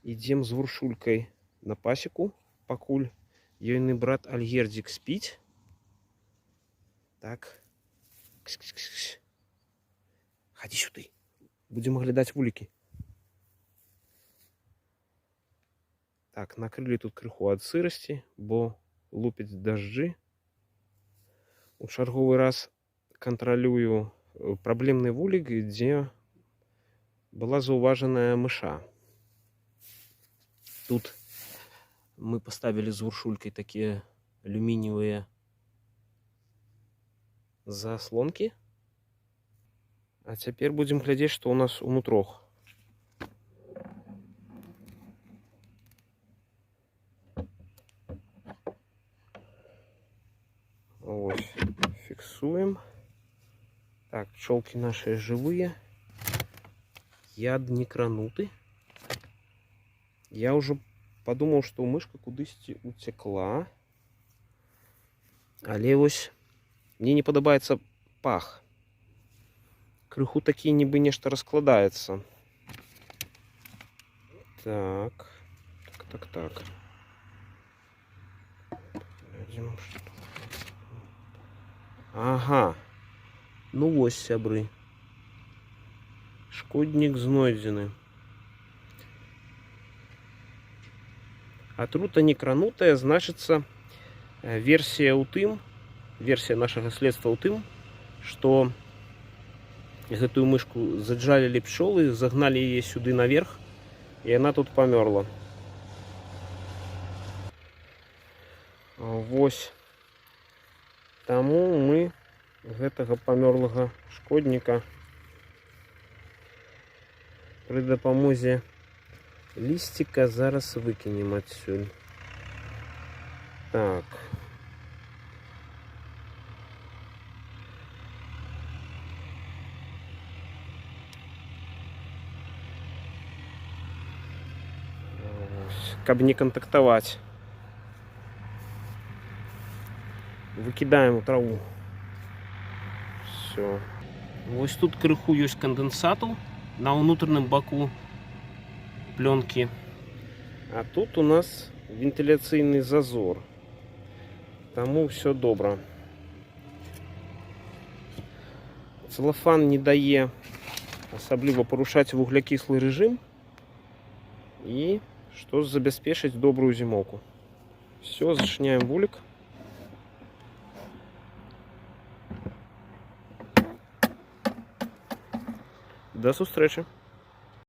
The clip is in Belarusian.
Ідзем з Вуршулькай на пасеку, пакуль ёйны брат Альгердзік спіць. Так. Кс-кс-кс. Хадзі сюды. Будзем аглядаць вулікі. Так, накрылі тут крыху ад сырасці, бо лупяць дажджы. У чарговы раз кантралюю праблемны вулік, дзе была заўважаная мыша. Тут мы поставили з Вуршулькай такія алюмініевыя заслонкі. А цяпер будзем глядзець, што ў нас унутрох. Ось, фіксуем. Так, пчелки наши живые. Яд не крануты. Я уже подумал, что мышка кудысьці утекла. Але вось мне не падабаецца пах. Крыху такі нібы нешта раскладаецца. Так. Так. Ага. Ну вось, сябры. Шкоднік знойдзены. Атрута не кранутая, значыцца, версія нашага следства ў тым, што гэтую мышку заджалілі пчолы, загналі яе сюды наверх, і яна тут памёрла. Вось. Таму мы гэтага памёрлага шкодніка пры дапамозе лісціка зараз выкінем адсюль. Так. Каб не контактаваць. Выкідаем у траву. Все. Вось тут крыху ёсць кандэнсату на ўнутраным баку пленки. А тут у нас вентиляцыйны зазор. Таму все добра. Целлофан не дае асабліва парушаць вуглякіслы рэжым і што забяспечыць добрую зімоўку. Все, зачыняем вулік. До сустрэчы.